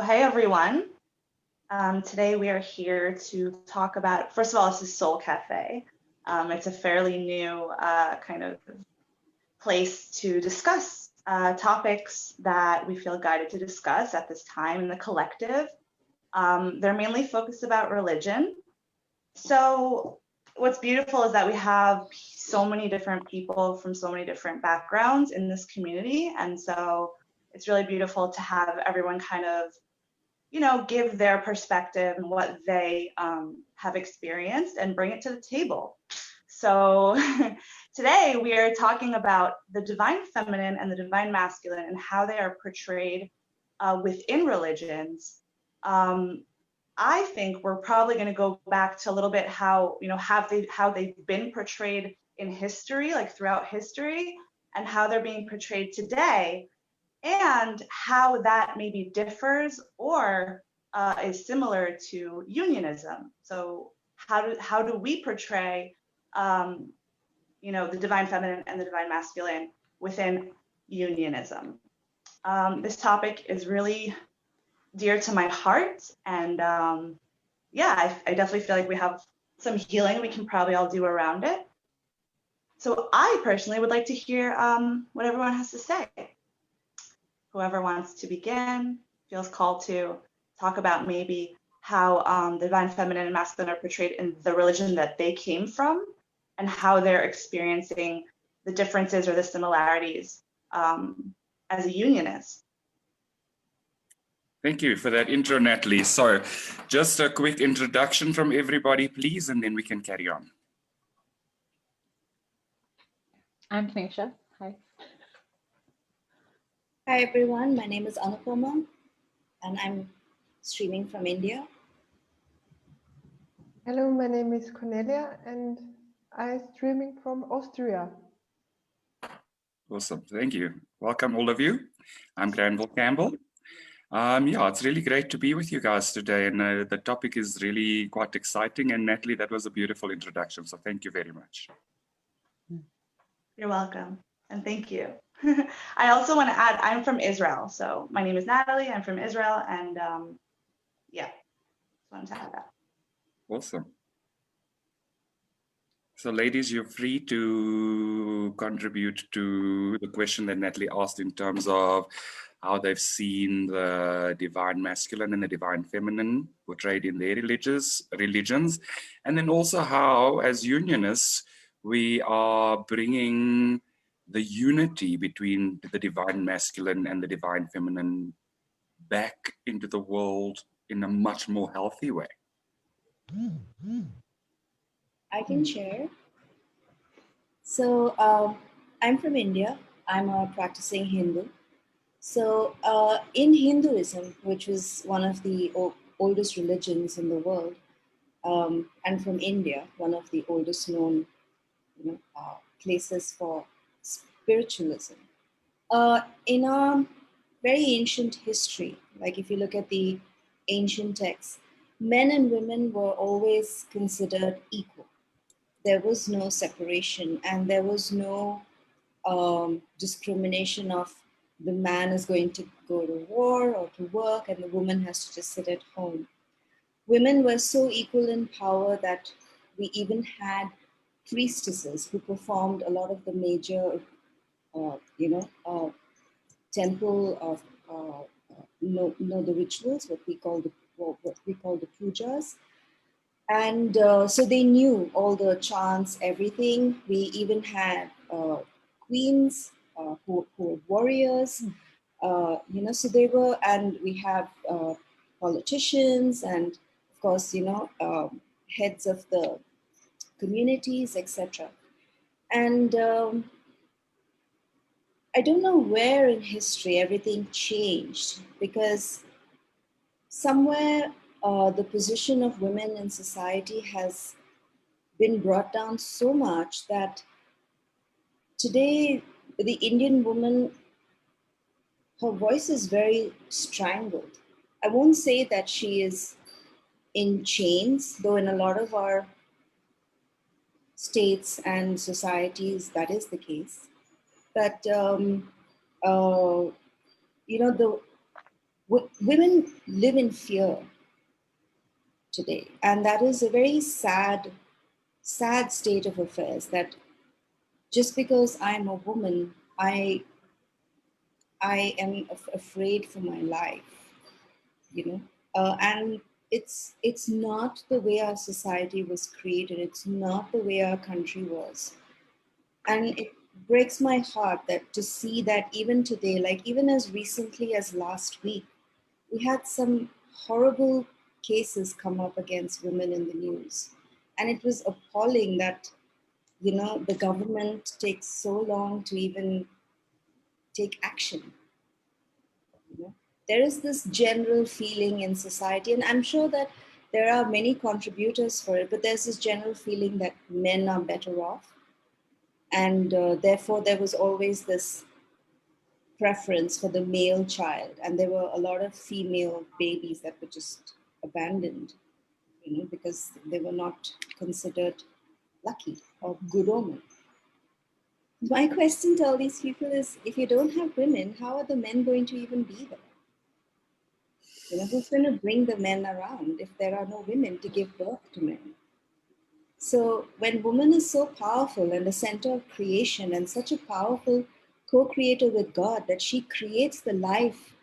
Hey everyone. Today we are here to talk about, first of all, this is Soul Cafe. It's a fairly new kind of place to discuss topics that we feel guided to discuss at this time in the collective. They're mainly focused about religion. So what's beautiful is that we have so many different people from so many different backgrounds in this community. And so it's really beautiful to have everyone kind of give their perspective and what they have experienced and bring it to the table. So today we are talking about the divine feminine and the divine masculine and how they are portrayed within religions. I think we're probably going to go back to a little bit how they've been portrayed in history, like throughout history, and how they're being portrayed today, and how that maybe differs or is similar to unionism. So how do we portray the divine feminine and the divine masculine within unionism? This topic is really dear to my heart, and I definitely feel like we have some healing we can probably all do around it. So I personally would like to hear what everyone has to say. Whoever wants to begin feels called to talk about maybe how the divine feminine and masculine are portrayed in the religion that they came from and how they're experiencing the differences or the similarities as a unionist. Thank you for that intro, Natalie. So just a quick introduction from everybody, please, and then we can carry on. I'm Tanisha. Hi. Hi everyone, my name is Anupama and I'm streaming from India. Hello, my name is Cornelia and I'm streaming from Austria. Awesome, thank you. Welcome all of you. I'm Granville Campbell. It's really great to be with you guys today, and the topic is really quite exciting, and Natalie, that was a beautiful introduction, so thank you very much. You're welcome, and thank you. I also want to add, I'm from Israel, so my name is Natalie, I'm from Israel, and just wanted to add that. Awesome. So ladies, you're free to contribute to the question that Natalie asked in terms of how they've seen the divine masculine and the divine feminine portrayed in their religions, and then also how, as unionists, we are bringing the unity between the divine masculine and the divine feminine back into the world in a much more healthy way. I can share. So I'm from India. I'm a practicing Hindu. So in Hinduism, which is one of the oldest religions in the world, and from India, one of the oldest known places for spiritualism. In our very ancient history, like if you look at the ancient texts, men and women were always considered equal. There was no separation and there was no discrimination of the man is going to go to war or to work and the woman has to just sit at home. Women were so equal in power that we even had priestesses who performed a lot of the major, temple of the rituals, what we call the pujas. And so they knew all the chants, everything. We even had queens who were warriors, so they were, and we have politicians and of course, heads of the communities, etc. And I don't know where in history everything changed, because somewhere the position of women in society has been brought down so much that today the Indian woman, her voice is very strangled. I won't say that she is in chains, though in a lot of our states and societies that is the case. But the women live in fear today, and that is a very sad state of affairs, that just because I'm a woman, I am afraid for my life, you know. And it's not the way our society was created. It's not the way our country was, and it breaks my heart that to see that even today, like even as recently as last week, we had some horrible cases come up against women in the news, and it was appalling that the government takes so long to even take action. There is this general feeling in society, and I'm sure that there are many contributors for it, but there's this general feeling that men are better off, and therefore there was always this preference for the male child, and there were a lot of female babies that were just abandoned, because they were not considered lucky or good omen. My question to all these people is, if you don't have women, how are the men going to even be there? Who's going to bring the men around if there are no women to give birth to men? So when woman is so powerful and the center of creation and such a powerful co-creator with God that she creates the life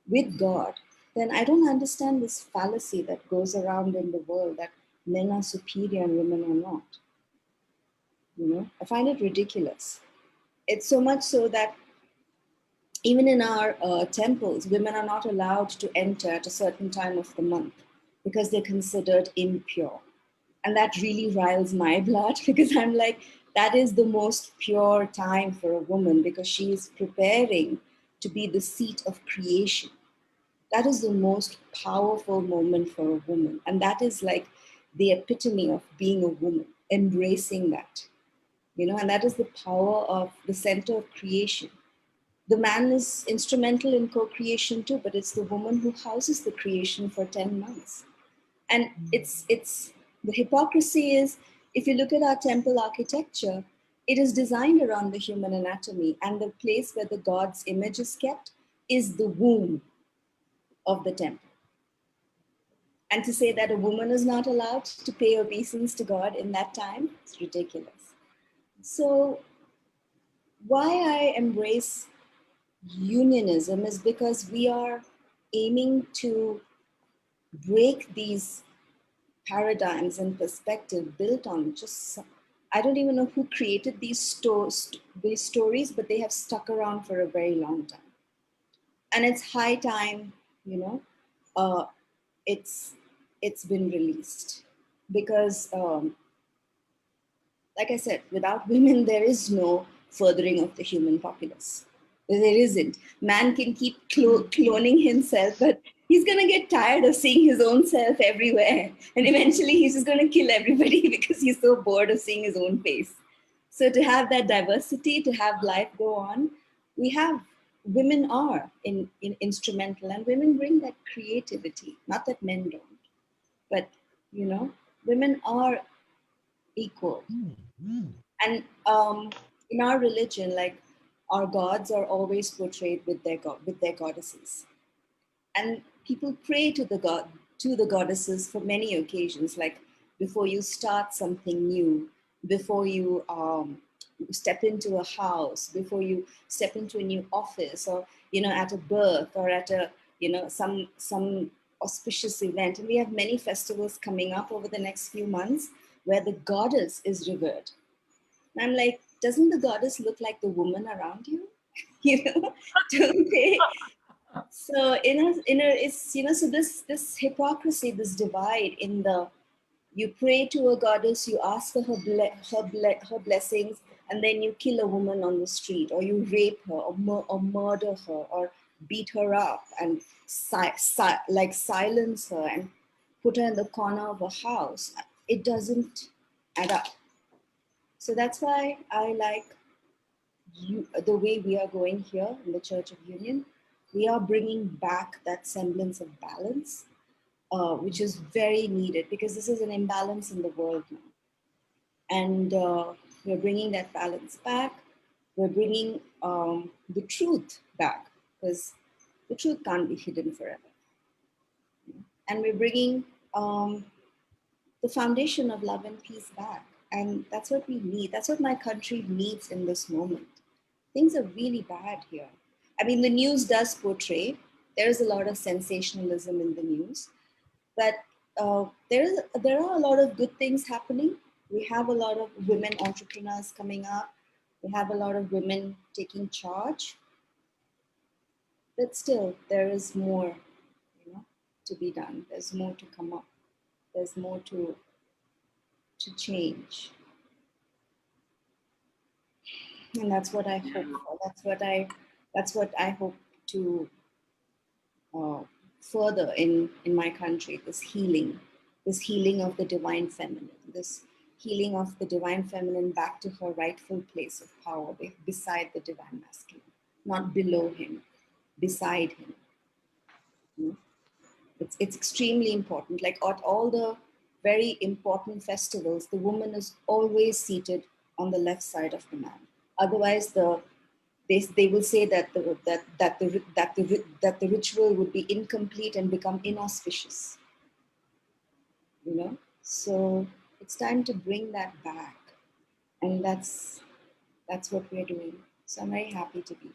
with God, then I don't understand this fallacy that goes around in the world that men are superior and women are not. I find it ridiculous. It's so much so that even in our temples, women are not allowed to enter at a certain time of the month because they're considered impure. And that really riles my blood, because I'm like, that is the most pure time for a woman, because she is preparing to be the seat of creation. That is the most powerful moment for a woman. And that is like the epitome of being a woman, embracing that, and that is the power of the center of creation. The man is instrumental in co-creation too, but it's the woman who houses the creation for 10 months. And it's the hypocrisy is, if you look at our temple architecture, it is designed around the human anatomy, and the place where the god's image is kept is the womb of the temple. And to say that a woman is not allowed to pay obeisance to God in that time, it's ridiculous. So why I embrace unionism is because we are aiming to break these paradigms and perspective built on just, I don't even know who created these stories, but they have stuck around for a very long time. And it's high time, it's been released, because like I said, without women, there is no furthering of the human populace. There isn't. Man can keep cloning himself, but he's going to get tired of seeing his own self everywhere. And eventually he's just going to kill everybody because he's so bored of seeing his own face. So to have that diversity, to have life go on, women are instrumental, and women bring that creativity. Not that men don't, but, women are equal. And in our religion, like, our gods are always portrayed with their goddesses, and people pray to the goddesses for many occasions, like before you start something new, before you step into a house, before you step into a new office, or at a birth, or at a some auspicious event. And we have many festivals coming up over the next few months where the goddess is revered. And I'm like, doesn't the goddess look like the woman around you? Don't they? So it's so this hypocrisy, this divide in the, you pray to a goddess, you ask for her blessings, and then you kill a woman on the street, or you rape her, or murder her, or beat her up, and silence her, and put her in the corner of a house. It doesn't add up. So that's why I like the way we are going here in the Church of Union. We are bringing back that semblance of balance, which is very needed, because this is an imbalance in the world now. And we're bringing that balance back. We're bringing the truth back, because The truth can't be hidden forever. And we're bringing the foundation of love and peace back. And that's what we need. That's what my country needs in this moment. Things are really bad here. I mean, the news does portray, there is a lot of sensationalism in the news, but there are a lot of good things happening. We have a lot of women entrepreneurs coming up. We have a lot of women taking charge. But still, there is more, to be done. There's more to come up. There's more to change. And that's what I hope for. That's what I hope to further in my country, this healing of the divine feminine, this healing of the divine feminine back to her rightful place of power beside the divine masculine, not below him, beside him. It's extremely important. Like at all the very important festivals, the woman is always seated on the left side of the man. Otherwise, they will say that the ritual would be incomplete and become inauspicious. So it's time to bring that back, and that's what we're doing. So I'm very happy to be here.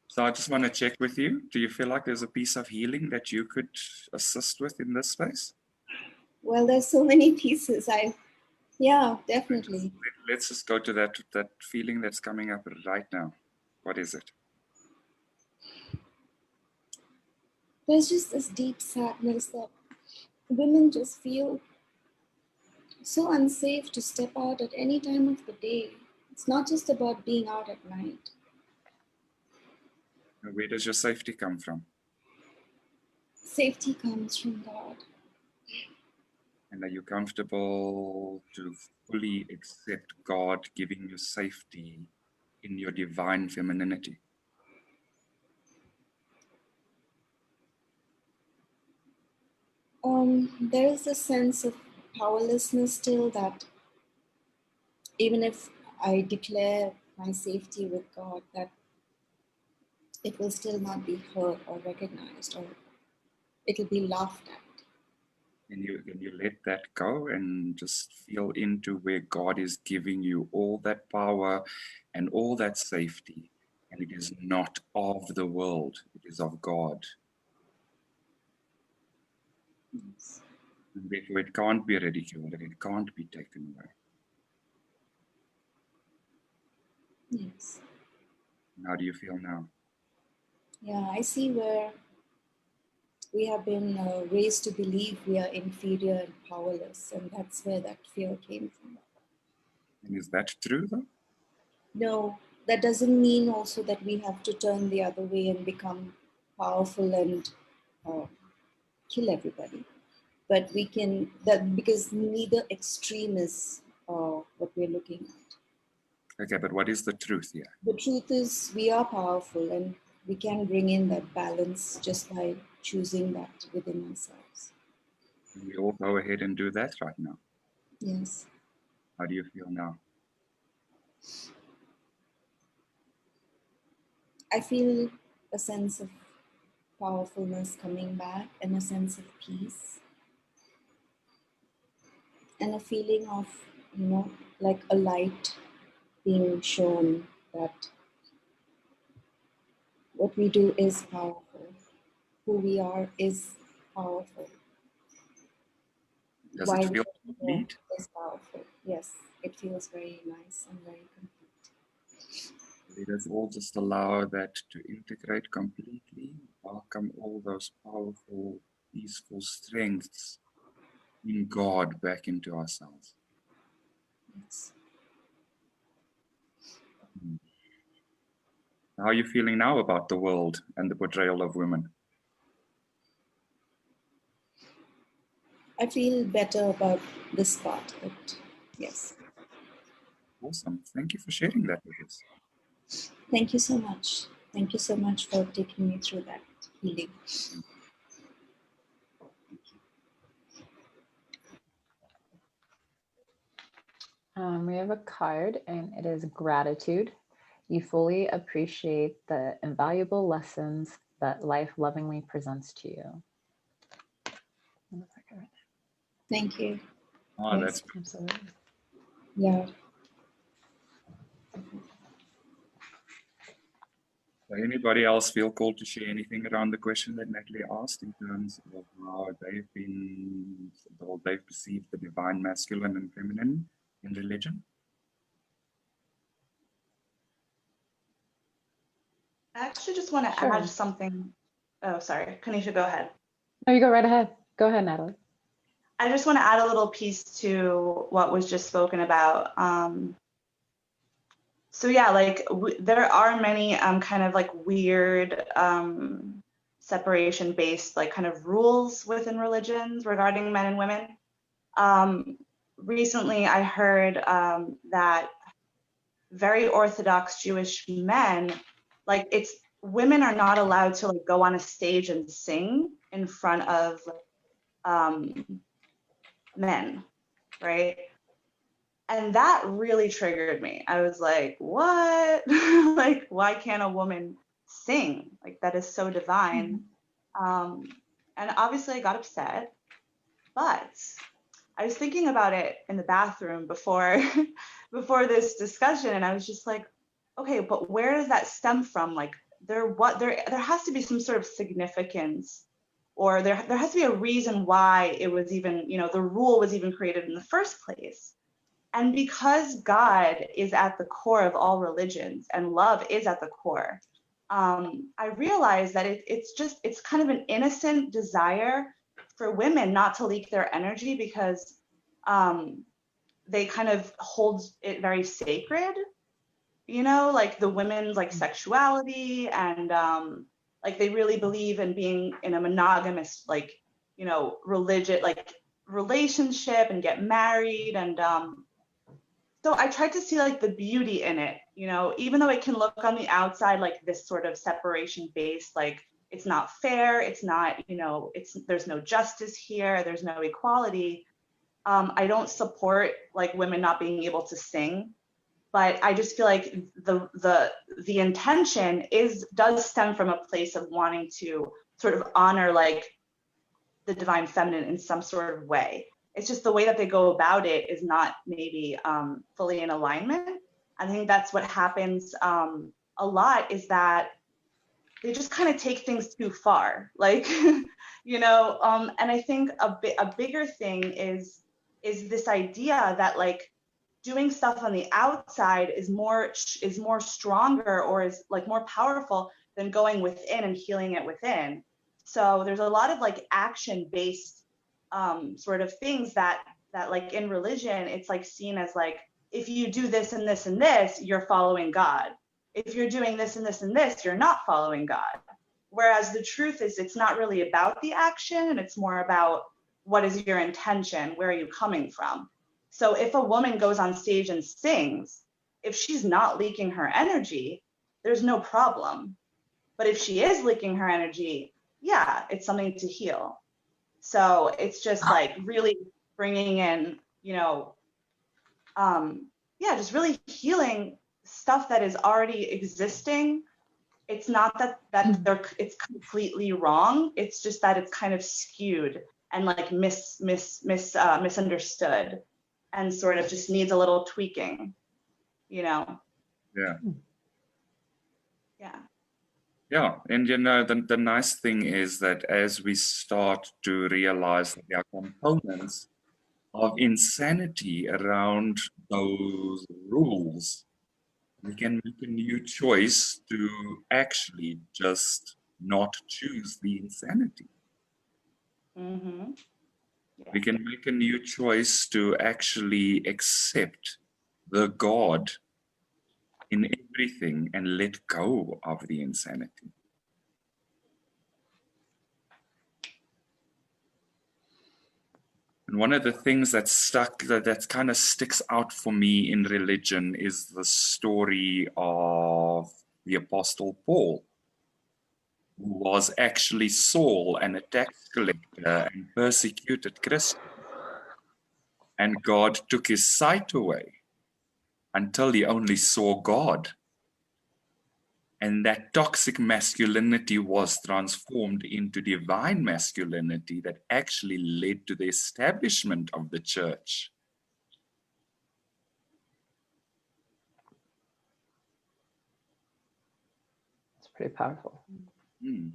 So I just want to check with you. Do you feel like there's a piece of healing that you could assist with in this space? Well, there's so many pieces. Yeah, definitely. Let's just go to that feeling that's coming up right now. What is it? There's just this deep sadness that women just feel so unsafe to step out at any time of the day. It's not just about being out at night. Where does your safety come from? Safety comes from God. And are you comfortable to fully accept God giving you safety in your divine femininity? There is a sense of powerlessness still, that even if I declare my safety with God, that it will still not be heard or recognized, or it'll be laughed at. And you let that go and just feel into where God is giving you all that power and all that safety. And it is not of the world, it is of God. Yes. And therefore it can't be ridiculed and it can't be taken away. Yes. And how do you feel now? Yeah, I see where we have been raised to believe we are inferior and powerless, and that's where that fear came from. And is that true though? No, that doesn't mean also that we have to turn the other way and become powerful and kill everybody. But we can, that because neither extreme is what we're looking at. Okay, but what is the truth here? The truth is we are powerful, and we can bring in that balance just by choosing that within ourselves. Can we all go ahead and do that right now? Yes. How do you feel now? I feel a sense of powerfulness coming back, and a sense of peace, and a feeling of, like a light being shown that what we do is powerful. Who we are is powerful. Does Why it we feel are here complete? is powerful. Yes, it feels very nice and very complete. Let us all just allow that to integrate completely, welcome all those powerful, peaceful strengths in God back into ourselves. Yes. How are you feeling now about the world and the portrayal of women? I feel better about this part, but yes. Awesome. Thank you for sharing that with us. Thank you so much. Thank you so much for taking me through that healing. We have a card, and it is gratitude. You fully appreciate the invaluable lessons that life lovingly presents to you. Thank you. Oh, Yes, that's absolutely. Yeah. So anybody else feel called to share anything around the question that Natalie asked in terms of how they've perceived the divine masculine and feminine in religion? I actually just want to Sure. add something. Oh, sorry. Kanisha, go ahead. No, you go right ahead. Go ahead, Natalie. I just want to add a little piece to what was just spoken about. So yeah, like there are many kind of like weird separation-based like kind of rules within religions regarding men and women. Recently, I heard that very Orthodox Jewish men, like it's women are not allowed to like go on a stage and sing in front of men, right? And that really triggered me. I was like, what? Like, why can't a woman sing? Like, that is so divine. And obviously, I got upset, but I was thinking about it in the bathroom before before this discussion, and I was just like, okay, but where does that stem from? Like, there has to be some sort of significance, or there has to be a reason why it was even, the rule was even created in the first place. And because God is at the core of all religions and love is at the core, I realized that it's kind of an innocent desire for women not to leak their energy because they kind of hold it very sacred, like the women's like sexuality and like they really believe in being in a monogamous like, religious like relationship and get married and so I tried to see like the beauty in it, even though it can look on the outside like this sort of separation based, like it's not fair, it's not, there's no justice here, there's no equality. I don't support like women not being able to sing, but I just feel like the intention does stem from a place of wanting to sort of honor like the divine feminine in some sort of way. It's just the way that they go about it is not maybe fully in alignment. I think that's what happens a lot is that they just kind of take things too far, like, and I think a bigger thing is this idea that like doing stuff on the outside is more stronger or is like more powerful than going within and healing it within. So there's a lot of like action based sort of things that like in religion it's like seen as like if you do this and this and this you're following God, if you're doing this and this and this you're not following God, whereas the truth is it's not really about the action and it's more about what is your intention, where are you coming from. So if a woman goes on stage and sings, if she's not leaking her energy, there's no problem. But if she is leaking her energy, yeah, it's something to heal. So it's just like really bringing in, just really healing stuff that is already existing. It's not that it's completely wrong. It's just that it's kind of skewed and like misunderstood, and sort of just needs a little tweaking, Yeah. Yeah. And the nice thing is that as we start to realize that there are components of insanity around those rules, we can make a new choice to actually just not choose the insanity. Mm-hmm. Yeah. We can make a new choice to actually accept the God in everything and let go of the insanity. And one of the things that kind of sticks out for me in religion is the story of the Apostle Paul, who was actually Saul, and a tax collector and persecuted Christians. And God took his sight away until he only saw God. And that toxic masculinity was transformed into divine masculinity that actually led to the establishment of the church. It's pretty powerful. Hmm.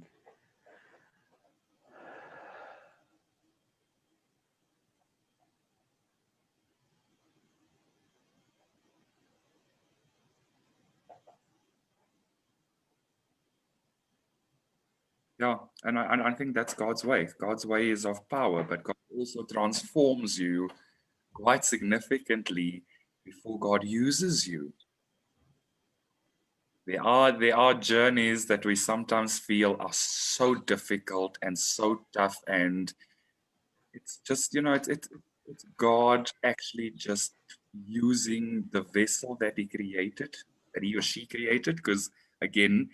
Yeah, and I think that's God's way. God's way is of power, but God also transforms you quite significantly before God uses you. There are journeys that we sometimes feel are so difficult and so tough, and it's just, it's God actually just using the vessel that he created, that he or she created, because again,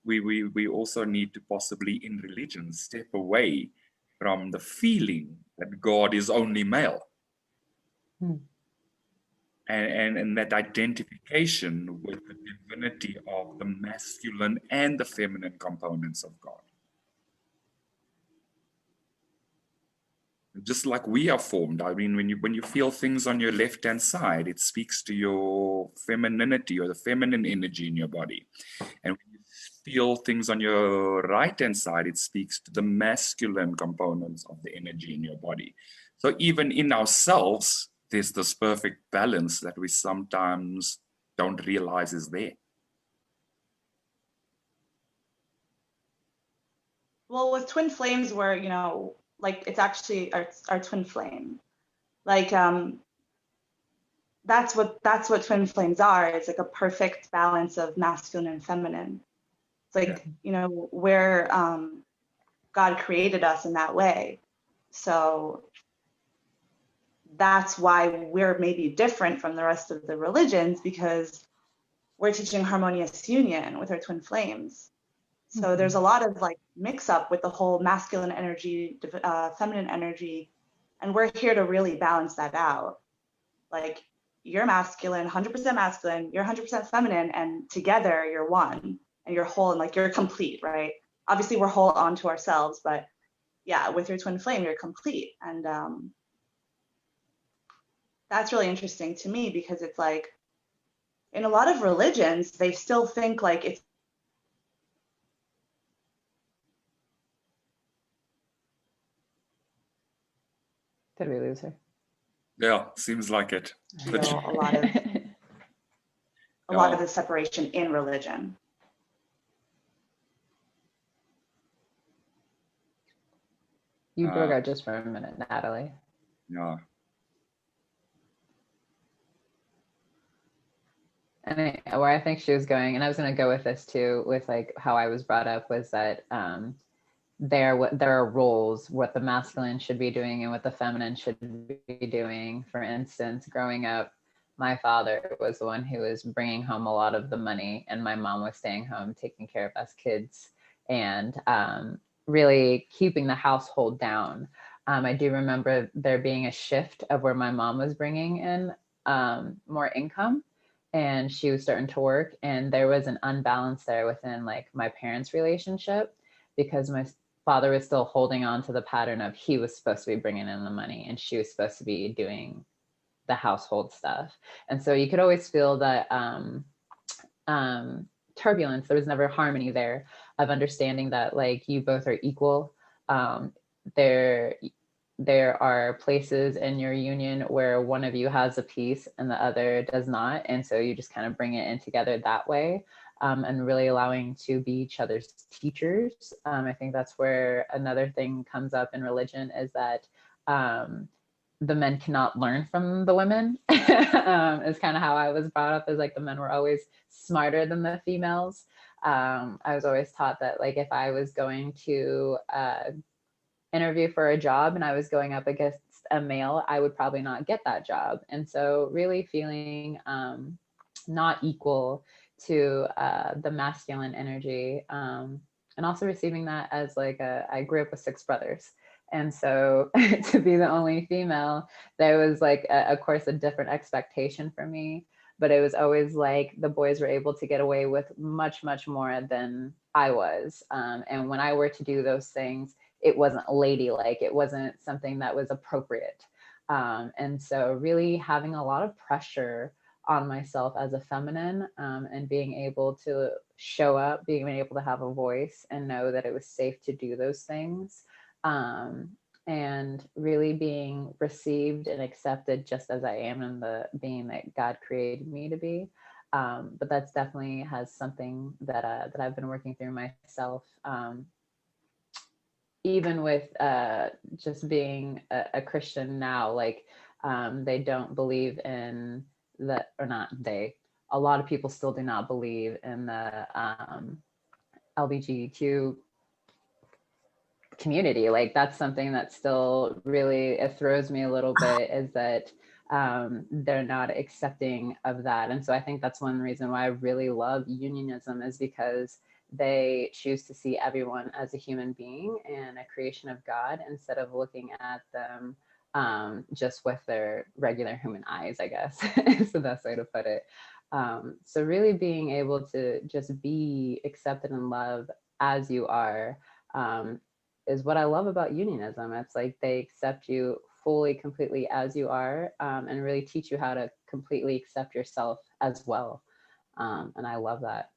we also need to possibly in religion step away from the feeling that God is only male. Hmm. And that identification with the divinity of the masculine and the feminine components of God. Just like we are formed. I mean, when you feel things on your left-hand side, it speaks to your femininity or the feminine energy in your body. And when you feel things on your right-hand side, it speaks to the masculine components of the energy in your body. So even in ourselves, there's this perfect balance that we sometimes don't realize is there. Well, with twin flames, we're, like it's actually our twin flame. Like that's what twin flames are. It's like a perfect balance of masculine and feminine. It's like, where God created us in that way. So that's why we're maybe different from the rest of the religions, because we're teaching harmonious union with our twin flames. So there's a lot of like mix up with the whole masculine energy, feminine energy, and we're here to really balance that out. Like you're masculine, 100% masculine, you're 100% feminine, and together you're one and you're whole and like you're complete, right? Obviously we're whole onto ourselves, but yeah, with your twin flame, you're complete. And that's really interesting to me because it's like in a lot of religions, they still think like it's. Did we lose her? Yeah, seems like it. But A lot of a lot of the separation in religion. You broke out just for a minute, Natalie. Yeah. And where I think she was going, and I was going to go with this too, with like how I was brought up, was that there are roles, what the masculine should be doing and what the feminine should be doing. For instance, growing up, my father was the one who was bringing home a lot of the money, and my mom was staying home taking care of us kids and really keeping the household down. I do remember there being a shift of where my mom was bringing in more income, and she was starting to work, and there was an unbalance there within like my parents' relationship, because my father was still holding on to the pattern of he was supposed to be bringing in the money and she was supposed to be doing the household stuff. And so you could always feel that turbulence. There was never harmony there of understanding that like you both are equal. There are places in your union where one of you has a piece and the other does not. And so you just kind of bring it in together that way. And really allowing to be each other's teachers. I think that's where another thing comes up in religion, is that the men cannot learn from the women. Is kind of how I was brought up, is like the men were always smarter than the females. I was always taught that like if I was going to interview for a job and I was going up against a male, I would probably not get that job. And so really feeling not equal to the masculine energy, and also receiving that as like I grew up with 6 brothers. And so to be the only female, there was like, of course, a different expectation for me. but it was always like the boys were able to get away with much, much more than I was. And when I were to do those things, it wasn't ladylike. It wasn't something that was appropriate. And so really having a lot of pressure on myself as a feminine, and being able to show up, being able to have a voice and know that it was safe to do those things. And really being received and accepted just as I am in the being that God created me to be. But that's definitely has something that I've been working through myself. Even with just being a Christian now, like they don't believe in the, or not they, a lot of people still do not believe in the LGBTQ community. Like that's something that still really, it throws me a little bit, is that they're not accepting of that. And so I think that's one reason why I really love unionism, is because they choose to see everyone as a human being and a creation of God, instead of looking at them just with their regular human eyes, I guess is the best way to put it. So really being able to just be accepted and loved as you are, is what I love about unionism. It's like they accept you fully, completely as you are, and really teach you how to completely accept yourself as well. And I love that.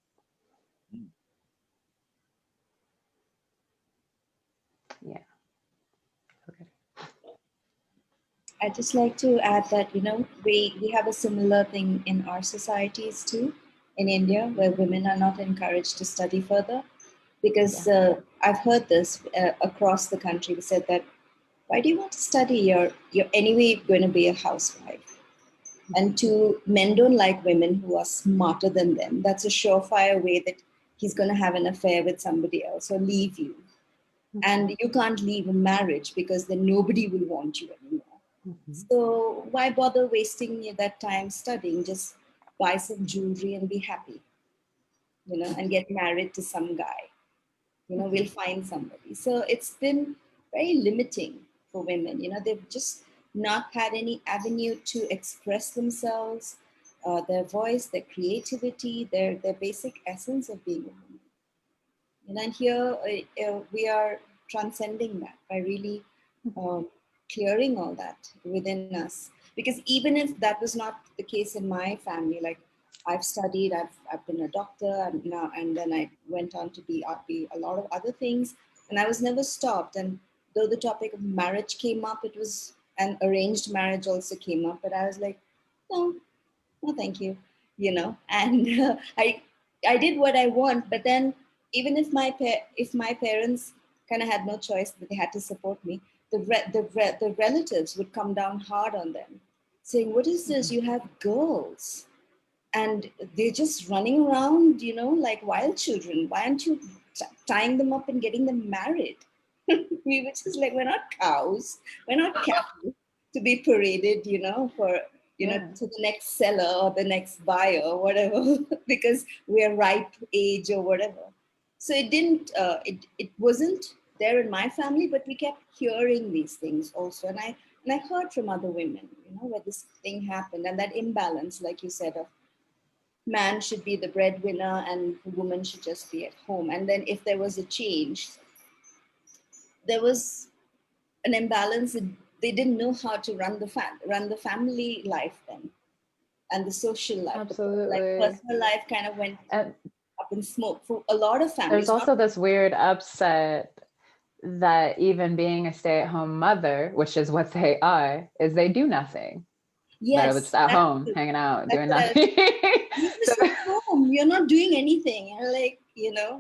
Yeah. Okay. I'd just like to add that, we have a similar thing in our societies too, in India, where women are not encouraged to study further. Because I've heard this across the country. They said that, why do you want to study? You're anyway going to be a housewife. And two, men don't like women who are smarter than them. That's a surefire way that he's going to have an affair with somebody else or leave you. And you can't leave a marriage because then nobody will want you anymore. So why bother wasting that time studying? Just buy some jewelry and be happy, and get married to some guy. We'll find somebody. So it's been very limiting for women. They've just not had any avenue to express themselves, their voice, their creativity, their basic essence of being a woman. And here we are transcending that by really clearing all that within us. Because even if that was not the case in my family, like I've studied, I've been a doctor, and then I went on to be a lot of other things, and I was never stopped. And though the topic of marriage came up, it was an arranged marriage also came up, but I was like, no, thank you, And I did what I want, but then even if my parents kind of had no choice, but they had to support me, the relatives would come down hard on them, saying, "What is this? You have girls." And they're just running around, like wild children. Why aren't you tying them up and getting them married? We were just like, we're not cows. We're not cattle to be paraded, for, to the next seller or the next buyer or whatever, because we're ripe age or whatever. So it didn't, it wasn't there in my family, but we kept hearing these things also. And I heard from other women, where this thing happened, and that imbalance, like you said, of man should be the breadwinner and woman should just be at home. And then if there was a change, there was an imbalance. They didn't know how to run the family life then, and the social life. Absolutely. Like personal life kind of went up in smoke for a lot of families. There's also this weird upset that even being a stay-at-home mother, which is what they are, is they do nothing. Yes, they're just at home, hanging out, doing nothing. You're just at home. You're not doing anything. You're like,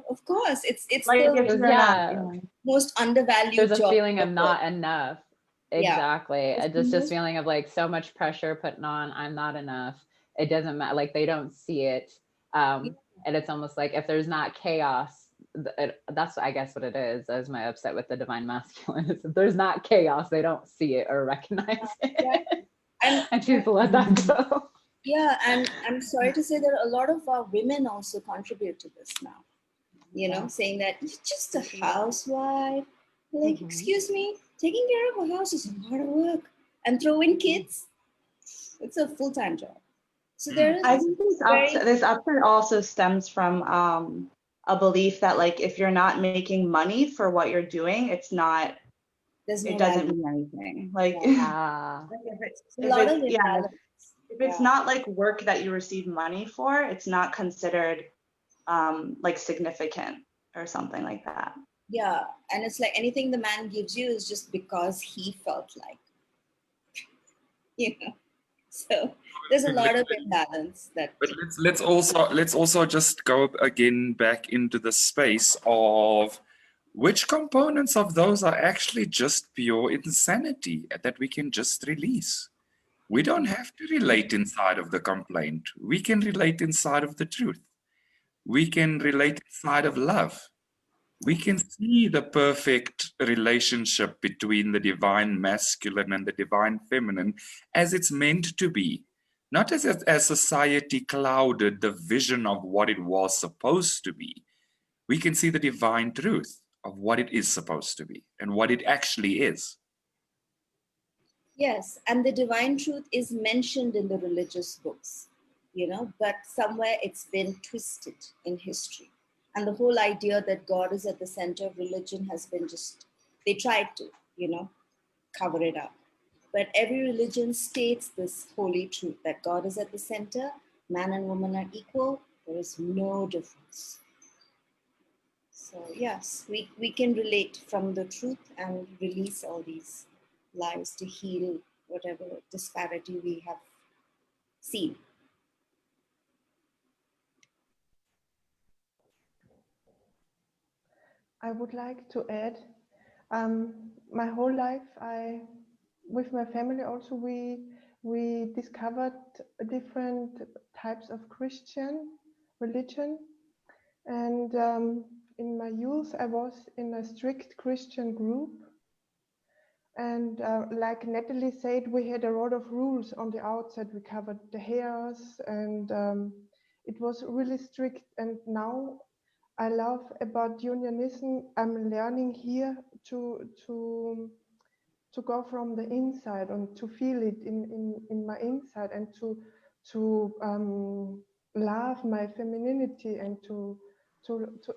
of course, it's like the most undervalued There's a job feeling of not enough. Exactly. Yeah. Just feeling of like so much pressure putting on. I'm not enough. It doesn't matter. Like they don't see it. And it's almost like if there's not chaos, that's I guess what it is. As my upset with the divine masculine. If there's not chaos, they don't see it or recognize it. And choose to let that go. Yeah, and I'm sorry to say that a lot of our women also contribute to this now. Saying that you're just a housewife. Like, excuse me, taking care of a house is a lot of work. And throw in kids, it's a full-time job. So there is I think very, this upset also stems from a belief that like if you're not making money for what you're doing, there's no it doesn't value. mean anything. Like, Yeah. Ah, like A lot of yeah, imbalance. if it's Yeah. not like work that you receive money for, it's not considered like significant or something like that. Yeah. And it's like anything the man gives you is just because he felt like, you know. So there's a lot of imbalance that. But let's also just go again back into the space of which components of those are actually just pure insanity that we can just release. We don't have to relate inside of the complaint. We can relate inside of the truth. We can relate inside of love. We can see the perfect relationship between the divine masculine and the divine feminine as it's meant to be. Not as society clouded the vision of what it was supposed to be. We can see the divine truth of what it is supposed to be and what it actually is. Yes, and the divine truth is mentioned in the religious books, but somewhere it's been twisted in history. And the whole idea that God is at the center of religion has been they tried to, cover it up. But every religion states this holy truth that God is at the center, man and woman are equal, there is no difference. So, yes, we can relate from the truth and release all these lives to heal whatever disparity we have seen. I would like to add, my whole life, with my family also, we discovered different types of Christian religion. And in my youth, I was in a strict Christian group. And like Natalie said, we had a lot of rules on the outside. We covered the hairs, and it was really strict. And now I love about unionism. I'm learning here to go from the inside and to feel it in my inside, and to love my femininity, and to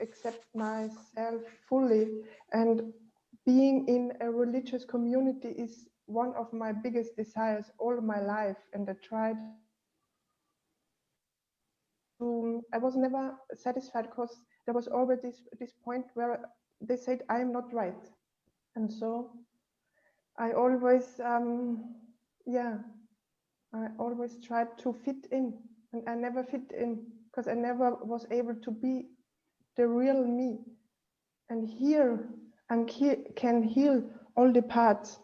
accept myself fully. And being in a religious community is one of my biggest desires all my life, and I tried to, I was never satisfied, because there was always this point where they said I am not right. And so I always I always tried to fit in, and I never fit in, because I never was able to be the real me. And here I can heal all the parts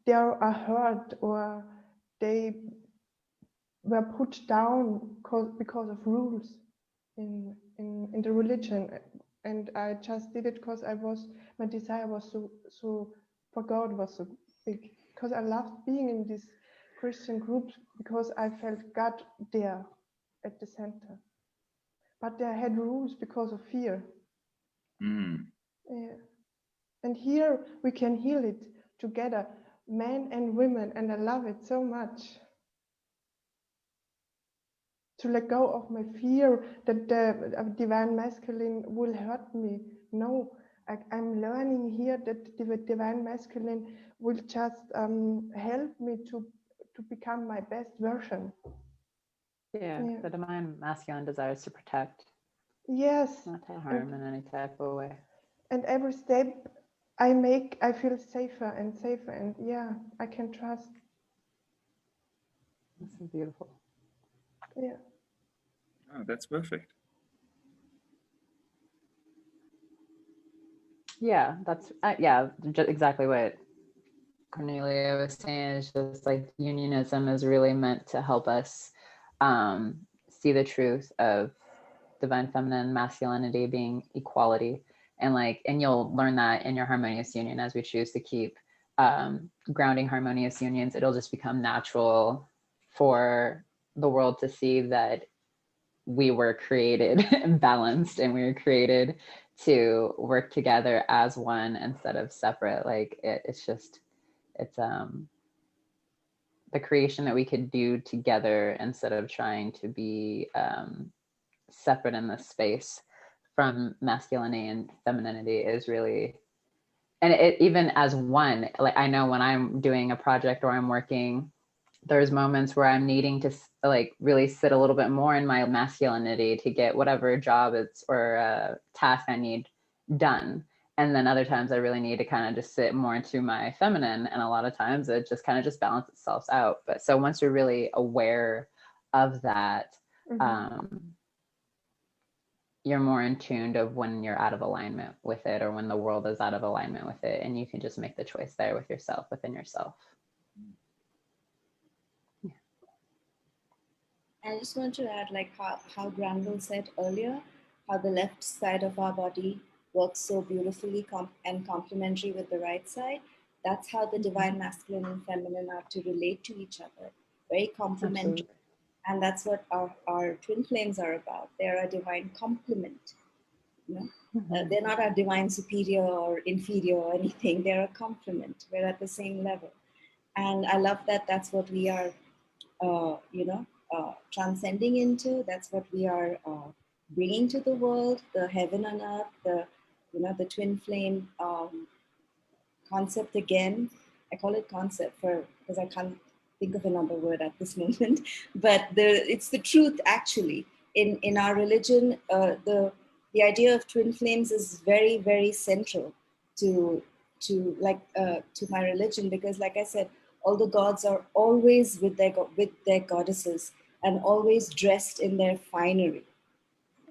they are hurt, or they were put down because of rules in the religion. And I just did it because my desire was so for God was so big, because I loved being in this Christian group, because I felt God there at the center. But they had rules because of fear. Yeah. And here we can heal it together, men and women, and I love it so much. To let go of my fear that the divine masculine will hurt me. No, I'm learning here that the divine masculine will just help me to become my best version. yeah, the divine masculine desires to protect. Yes. Not to harm in any type of way. And every step I make, I feel safer and safer, and yeah, I can trust. This is beautiful. Yeah. Oh, that's perfect. Yeah, that's just exactly what Cornelia was saying. Is just like unionism is really meant to help us see the truth of divine feminine masculinity being equality, and you'll learn that in your harmonious union. As we choose to keep grounding harmonious unions, it'll just become natural for the world to see that we were created balanced, and we were created to work together as one instead of separate. Like it's the creation that we could do together instead of trying to be separate in this space from masculinity and femininity is really, and it even as one, like I know when I'm doing a project or I'm working, there's moments where I'm needing to like really sit a little bit more in my masculinity to get whatever job it's or task I need done. And then other times I really need to kind of just sit more into my feminine. And a lot of times it just kind of just balances itself out. But so once you're really aware of that, you're more in tune of when you're out of alignment with it or when the world is out of alignment with it. And you can just make the choice there with yourself, within yourself. I just want to add, like how Granville said earlier, how the left side of our body works so beautifully and complementary with the right side. That's how the divine masculine and feminine are to relate to each other, very complementary. Absolutely. And that's what our twin flames are about. They're a divine complement. You know? They're not a divine superior or inferior or anything. They're a complement. We're at the same level. And I love that that's what we are, transcending into. That's what we are bringing to the world, the heaven on earth, the twin flame concept again. I call it concept because I can't think of another word at this moment, but it's the truth actually. In our religion, the idea of twin flames is very, very central to my religion, because like I said, all the gods are always with their goddesses and always dressed in their finery.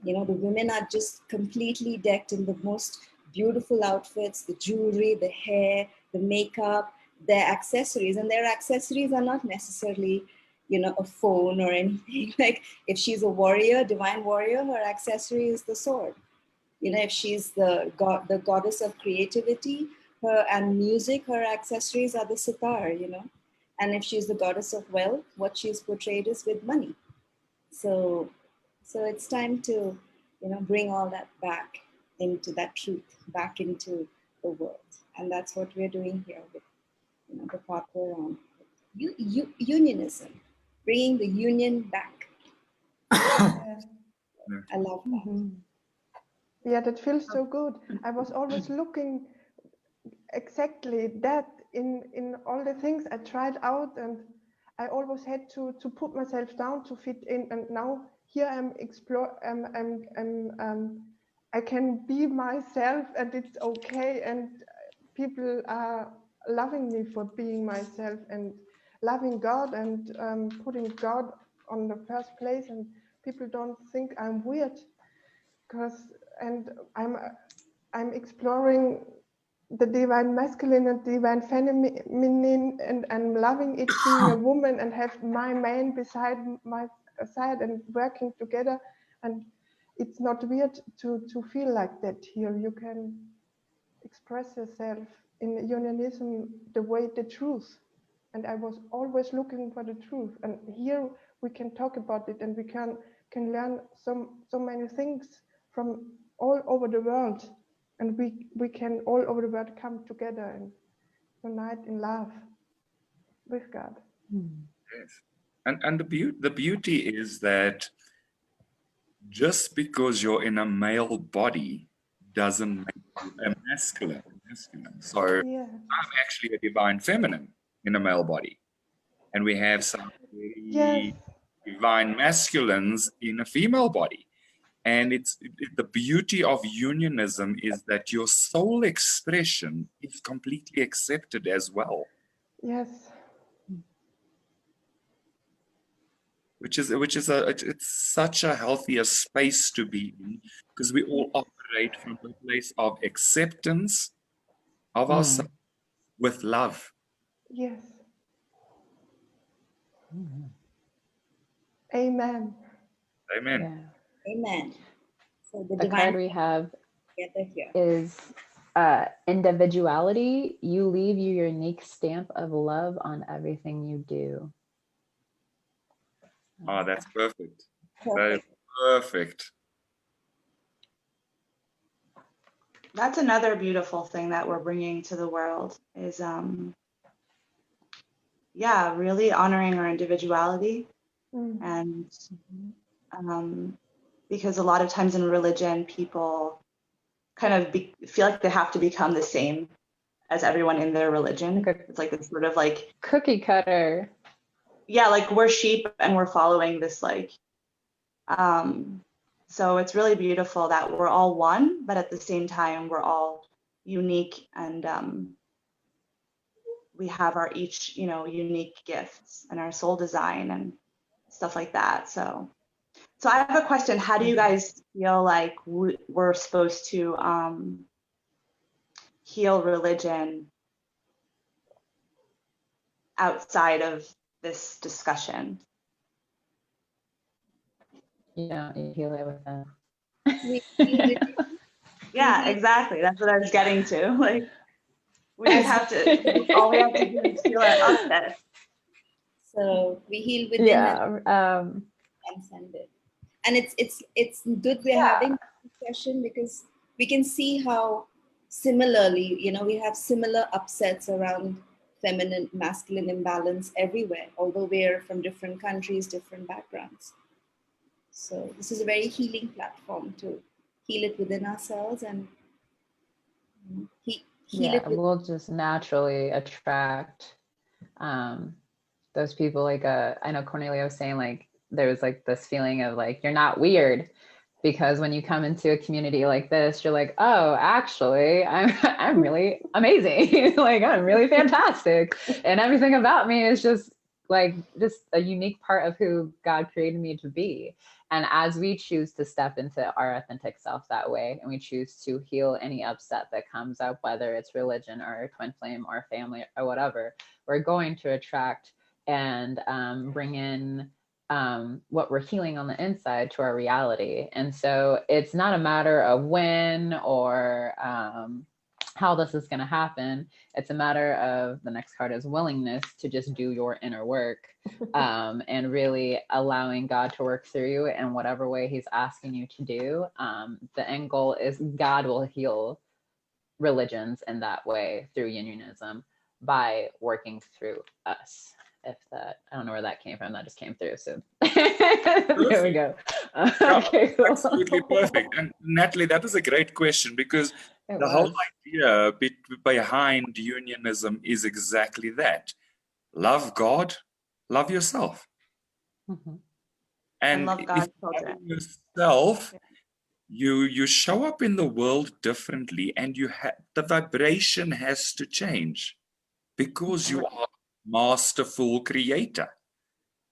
You know, the women are just completely decked in the most beautiful outfits, the jewelry, the hair, the makeup, their accessories. And their accessories are not necessarily, a phone or anything. Like if she's a warrior, divine warrior, her accessory is the sword. If she's the goddess of creativity and music, her accessories are the sitar, And if she's the goddess of wealth, what she's portrayed is with money. So it's time to, bring all that back into that truth, back into the world. And that's what we're doing here with, the path we're on. Unionism, bringing the union back. I love that. Yeah, that feels so good. I was always looking exactly that in all the things I tried out, and I always had to put myself down to fit in. And now here I'm I can be myself, and it's okay. And people are loving me for being myself and loving God and putting God on the first place. And people don't think I'm weird, and I'm exploring the divine masculine and divine feminine, and I'm loving it being a woman and have my man beside my side and working together. And it's not weird to feel like that here. You can express yourself in unionism the truth. And I was always looking for the truth. And here we can talk about it, and we can learn so many things from all over the world. And we can all over the world come together and unite in love with God. Yes. And the beauty is that just because you're in a male body doesn't make you a masculine. So Yeah. I'm actually a divine feminine in a male body. And we have some Yes. very divine masculines in a female body. And the beauty of unionism is that your soul expression is completely accepted as well. Yes. It's such a healthier space to be in, because we all operate from a place of acceptance of ourselves with love. Yes. Amen. Amen. Yeah. Amen. So the The divine card we have together here. is individuality. You leave your unique stamp of love on everything you do. Oh, that's perfect. That is Perfect. perfect. That's another beautiful thing that we're bringing to the world is yeah, really honoring our individuality. Mm. And because a lot of times in religion, people kind of feel like they have to become the same as everyone in their religion. Like It's like this sort of like, cookie cutter. yeah, like we're sheep and we're following this like, so it's really beautiful that we're all one, but at the same time, we're all unique, and we have our each, unique gifts and our soul design and stuff like that. So I have a question. How do you guys feel like we're supposed to heal religion outside of this discussion? Yeah, you heal it with them. We heal it. Yeah, We exactly. That's what I was getting to. Like, we just as have to, all we have to do is feel our upset. so we heal within Yeah. and transcend it. And it's good we're having this discussion because we can see how similarly, we have similar upsets around feminine masculine imbalance everywhere, although we're from different countries, different backgrounds. So this is a very healing platform to heal it within ourselves and heal Yeah, it with. we'll just naturally attract those people. Like I know Cornelia was saying, like there was like this feeling of like you're not weird, because when you come into a community like this, you're like, oh, actually, I'm really amazing. Like I'm really fantastic, and everything about me is just a unique part of who God created me to be. And as we choose to step into our authentic self that way, and we choose to heal any upset that comes up, whether it's religion or twin flame or family or whatever, we're going to attract and bring in what we're healing on the inside to our reality. And so it's not a matter of when or how this is going to happen. It's a matter of, the next card is willingness to just do your inner work, and really allowing God to work through you in whatever way he's asking you to do. The end goal is God will heal religions in that way through unionism by working through us. If that, I don't know where that came from, that just came through. So there we go. Yeah, Okay, cool. absolutely perfect. And Natalie, that is a great question, because the whole idea behind unionism is exactly that. Love God, love yourself. Mhm. And And love if God's you love children. yourself, you show up in the world differently, and the vibration has to change, because you are masterful creator.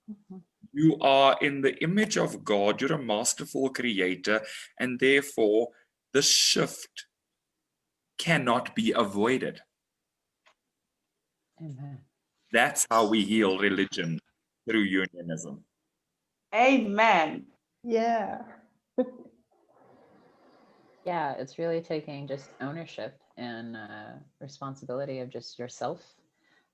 Mhm. You are in the image of God, you're a masterful creator, and therefore the shift cannot be avoided. Amen. That's how we heal religion, through unionism. Amen. Yeah. Yeah, it's really taking just ownership and responsibility of just yourself.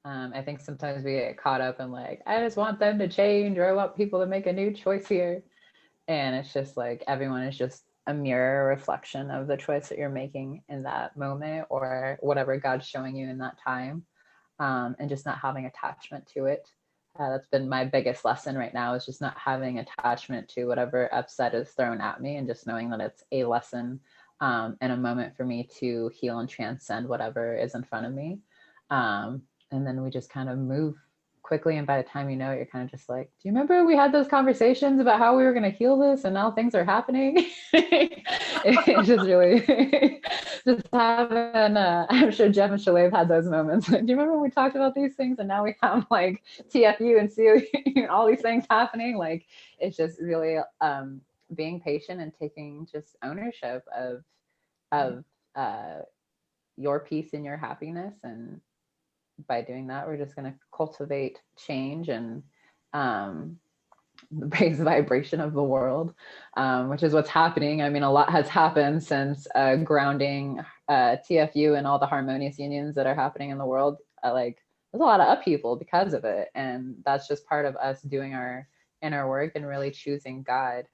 I think sometimes we get caught up in like, I just want them to change, or I want people to make a new choice here. And it's just like everyone is just a mirror reflection of the choice that you're making in that moment, or whatever God's showing you in that time, and just not having attachment to it. That's been my biggest lesson right now, is just not having attachment to whatever upset is thrown at me, and just knowing that it's a lesson and a moment for me to heal and transcend whatever is in front of me. And then we just kind of move quickly, and by the time you know it, you're kind of just like, do you remember we had those conversations about how we were going to heal this, and now things are happening? It's just really just having I'm sure Jeff and Shaleia have had those moments. Do you remember when we talked about these things, and now we have like TFU and COU, all these things happening? Like, it's just really being patient and taking just ownership of your peace and your happiness. And by doing that, we're just going to cultivate change and raise the vibration of the world, which is what's happening. I mean, a lot has happened since grounding TFU and all the harmonious unions that are happening in the world. Like, there's a lot of upheaval because of it. And that's just part of us doing our inner work and really choosing God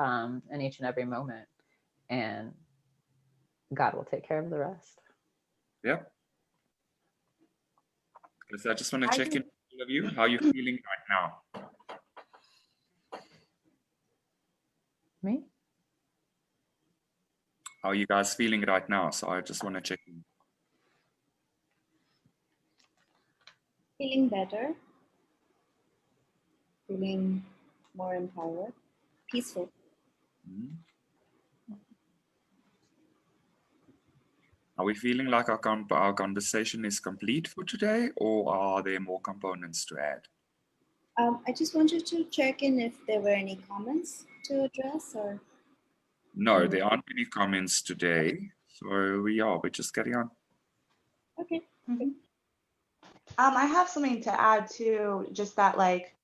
in each and every moment. And God will take care of the rest. Yeah. So I just want to check in all of you, how are you feeling right now? Me? How are you guys feeling right now? So I just want to check in. Feeling better, feeling more empowered, peaceful. Mhm. Are we feeling like our conversation is complete for today, or are there more components to add? I just wanted to check in if there were any comments to address or. No, there aren't any comments today. So we just carry on. Okay. I have something to add too, just that like,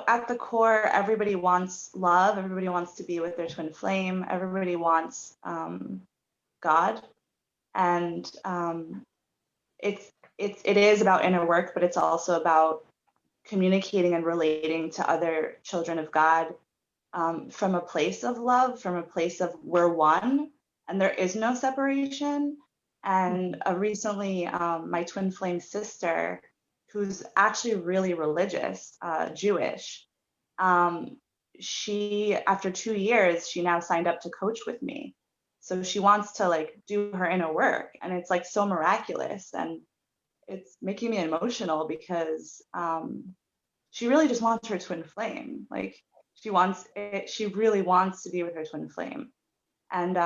at the core, everybody wants love. Everybody wants to be with their twin flame. Everybody wants God, and it is about inner work, but it's also about communicating and relating to other children of God from a place of love, from a place of we're one, and there is no separation. And recently, my twin flame sister, who's actually really religious, Jewish, she, after 2 years, she now signed up to coach with me. So she wants to like do her inner work, and it's like so miraculous, and it's making me emotional because she really just wants her twin flame. Like she wants it, she really wants to be with her twin flame. And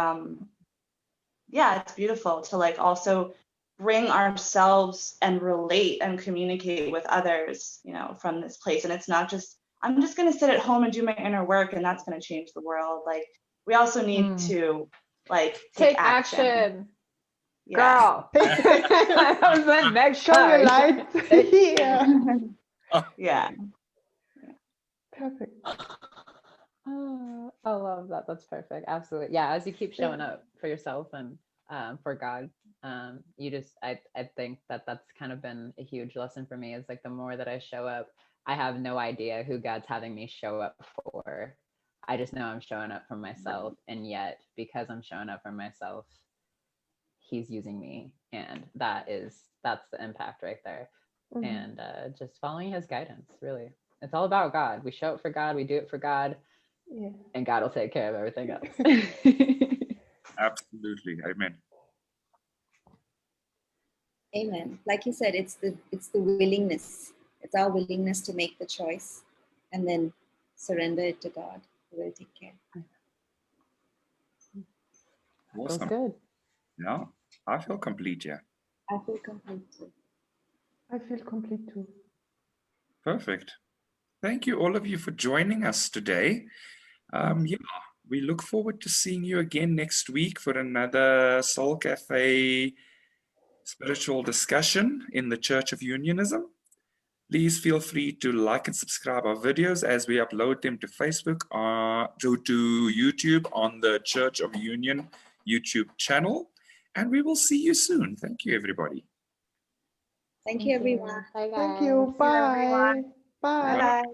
yeah, it's beautiful to like also bring ourselves and relate and communicate with others, from this place. And it's not just, I'm just going to sit at home and do my inner work and that's going to change the world. Like we also need to like take action. Yeah. Girl. I was like, next Show your light. Yeah. Yeah. Perfect. Oh, I love that. That's perfect. Absolutely. Yeah. As you keep showing up for yourself and for God, I think that's kind of been a huge lesson for me is like the more that I show up, I have no idea who God's having me show up for. I just know I'm showing up for myself. And yet, because I'm showing up for myself, He's using me. And that's the impact right there. And just following His guidance, really. It's all about God. We show up for God, we do it for God, and God will take care of everything else. Absolutely. Amen. Amen. Like you said, it's the willingness. It's our willingness to make the choice and then surrender it to God, who will take care. Feels Awesome. good. Yeah, I feel complete, yeah. I feel complete too. I feel complete too. Perfect. Thank you, all of you, for joining us today. We look forward to seeing you again next week for another Soul Cafe spiritual discussion in the Church of Unionism. Please feel free to like and subscribe our videos as we upload them to Facebook or to YouTube on the Church of Union YouTube channel. And we will see you soon. Thank you, everybody. Thank you, everyone. Bye, guys. Thank you. Bye. Bye. Bye.